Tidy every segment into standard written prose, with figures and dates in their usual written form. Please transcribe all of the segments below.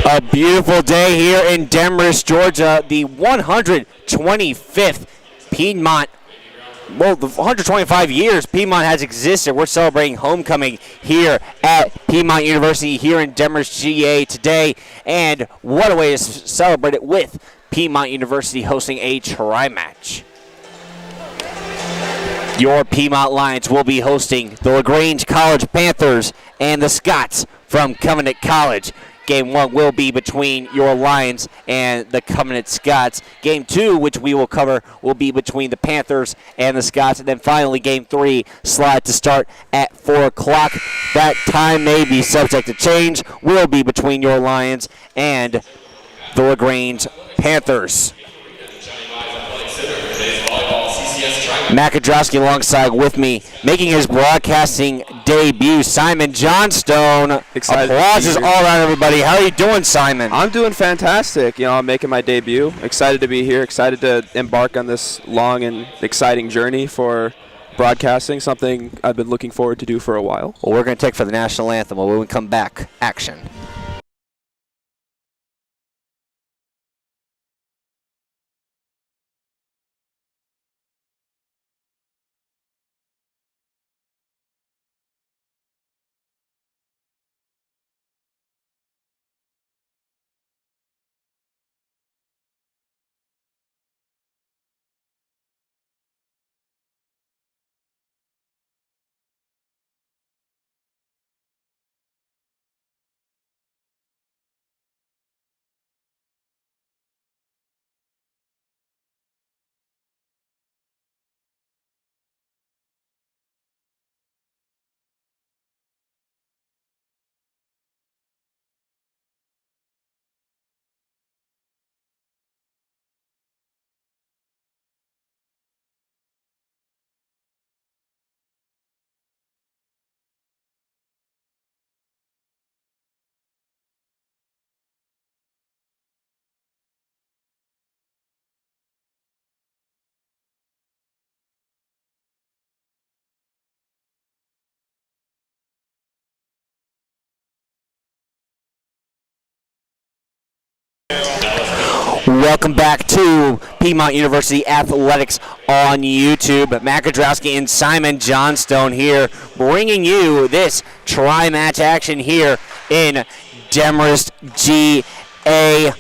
A beautiful day here in Demorest, Georgia. The 125th Piedmont, well, the 125 years Piedmont has existed. We're celebrating homecoming here at Piedmont University here in Demorest, GA today. And what a way to celebrate it with Piedmont University hosting a tri-match. Your Piedmont Lions will be hosting the LaGrange College Panthers and the Scots from Covenant College. Game 1 will be between your Lions and the Covenant Scots. Game 2, which we will cover, will be between the Panthers and the Scots. And then finally, Game 3, slide to start at 4 o'clock. That time may be subject to change. Will be between your Lions and the LaGrange Panthers. Matt Kodrowski alongside with me, making his broadcasting debut, Simon Johnstone. Applauses all around everybody. How are you doing, Simon? I'm doing fantastic. I'm making my debut. Excited to be here. Excited to embark on this long and exciting journey for broadcasting, something I've been looking forward to do for a while. Well, we're going to take for the national anthem. When we come back, action. Welcome back to Piedmont University Athletics on YouTube. Matt Kodrowski and Simon Johnstone here, bringing you this tri-match action here in Demorest, GA.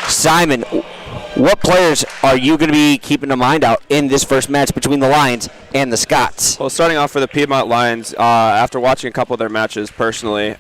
Simon, what players are you going to be keeping in mind out in this first match between the Lions and the Scots? Well, starting off for the Piedmont Lions, after watching a couple of their matches personally,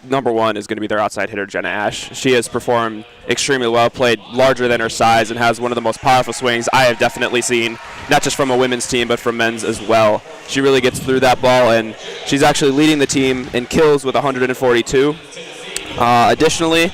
number one is going to be their outside hitter, Jenna Ash. She has performed extremely well, played larger than her size, and has one of the most powerful swings I have definitely seen, not just from a women's team, but from men's as well. She really gets through that ball, and she's actually leading the team in kills with 142. Additionally,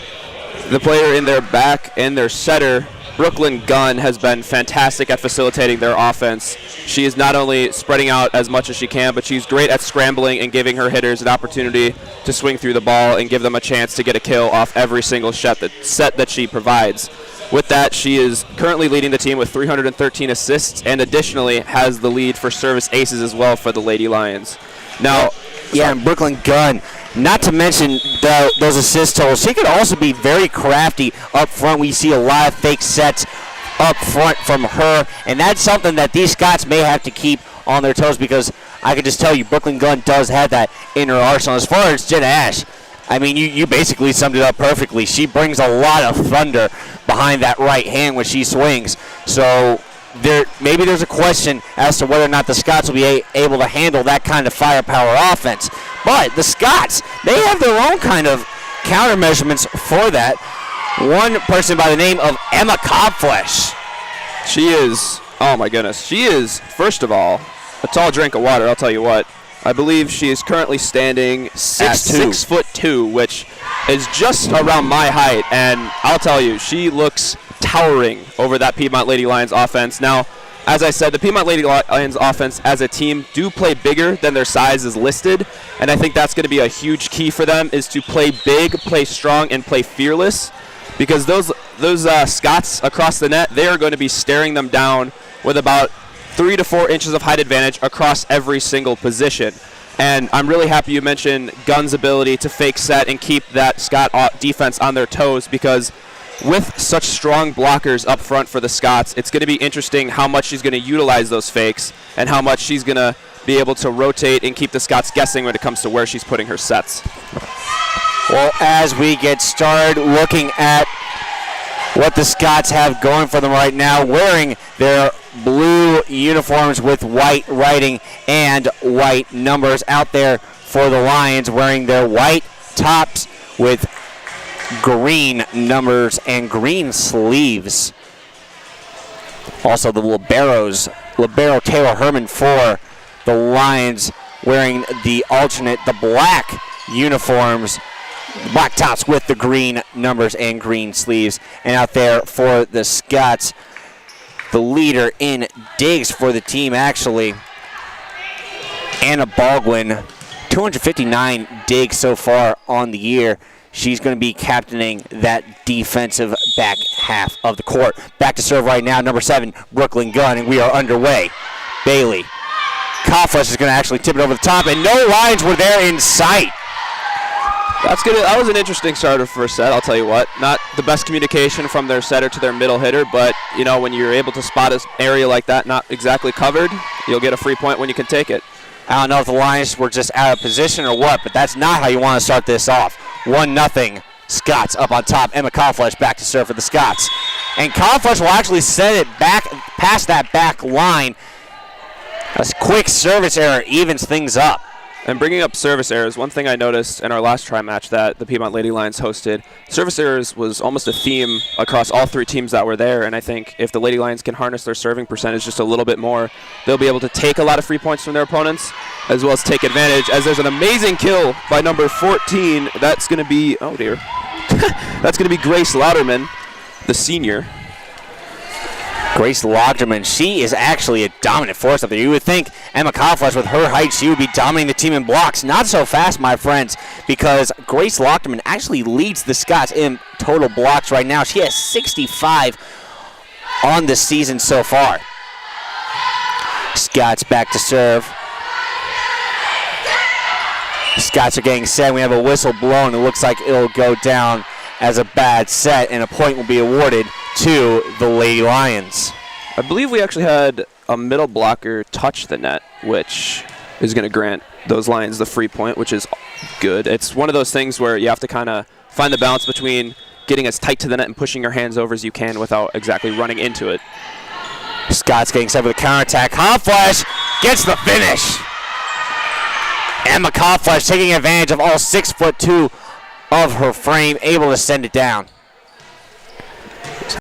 the player in their back and their setter, Brooklyn Gunn, has been fantastic at facilitating their offense. She is not only spreading out as much as she can, but she's great at scrambling and giving her hitters an opportunity to swing through the ball and give them a chance to get a kill off every single set that she provides. With that, she is currently leading the team with 313 assists and additionally has the lead for service aces as well for the Lady Lions. Now, yeah, and Brooklyn Gunn, not to mention those assist totals, she could also be very crafty up front. We see a lot of fake sets up front from her, and that's something that these Scots may have to keep on their toes, because I can just tell you Brooklyn Gunn does have that in her arsenal. As far as Jenna Ash, I mean, you basically summed it up perfectly. She brings a lot of thunder behind that right hand when she swings. So maybe there's a question as to whether or not the Scots will be able to handle that kind of firepower offense. But the Scots, they have their own kind of countermeasurements for that. One person by the name of Emma Cobflesh. She is, oh my goodness, she is, first of all, a tall drink of water, I'll tell you what. I believe she is currently standing at 6'2", which is just around my height, and I'll tell you, she looks towering over that Piedmont Lady Lions offense. Now, as I said, the Piedmont Lady Lions offense as a team do play bigger than their size is listed, and I think that's going to be a huge key for them, is to play big, play strong, and play fearless, because those Scots across the net, they are going to be staring them down with about 3 to 4 inches of height advantage across every single position. And I'm really happy you mentioned Gunn's ability to fake set and keep that Scott defense on their toes, because with such strong blockers up front for the Scots, it's going to be interesting how much she's going to utilize those fakes and how much she's going to be able to rotate and keep the Scots guessing when it comes to where she's putting her sets. Well, as we get started looking at what the Scots have going for them right now, wearing their blue uniforms with white writing and white numbers, out there for the Lions wearing their white tops with green numbers and green sleeves. Also the libero Taylor Herman for the Lions wearing the black uniforms, black tops with the green numbers and green sleeves. And out there for the Scots, the leader in digs for the team, actually, Anna Baldwin, 259 digs so far on the year. She's going to be captaining that defensive back half of the court. Back to serve right now, number 7, Brooklyn Gunn, and we are underway. Bailey Kauflesh is going to actually tip it over the top, and no Lions were there in sight. That's good. That was an interesting starter for a set, I'll tell you what. Not the best communication from their setter to their middle hitter, but you know, when you're able to spot an area like that not exactly covered, you'll get a free point when you can take it. I don't know if the Lions were just out of position or what, but that's not how you want to start this off. 1-0, Scots up on top. Emma Kauflesh back to serve for the Scots. And Kauflesh will actually send it back past that back line. A quick service error evens things up. And bringing up service errors, one thing I noticed in our last tri-match that the Piedmont Lady Lions hosted, service errors was almost a theme across all 3 teams that were there, and I think if the Lady Lions can harness their serving percentage just a little bit more, they'll be able to take a lot of free points from their opponents, as well as take advantage, as there's an amazing kill by number 14. That's going to be, oh dear, that's going to be Grace Lauderman, the senior. Grace Lauderman, she is actually a dominant force up there. You would think Emma Kauflesh, with her height, she would be dominating the team in blocks. Not so fast, my friends, because Grace Lauderman actually leads the Scots in total blocks right now. She has 65 on the season so far. Scots back to serve. Scots are getting set. We have a whistle blown. It looks like it'll go down as a bad set, and a point will be awarded to the Lady Lions. I believe we actually had a middle blocker touch the net, which is going to grant those Lions the free point, which is good. It's one of those things where you have to kind of find the balance between getting as tight to the net and pushing your hands over as you can without exactly running into it. Scott's getting set with a counterattack. Kauflesh gets the finish. Emma Kauflesh taking advantage of all 6'2" of her frame, able to send it down.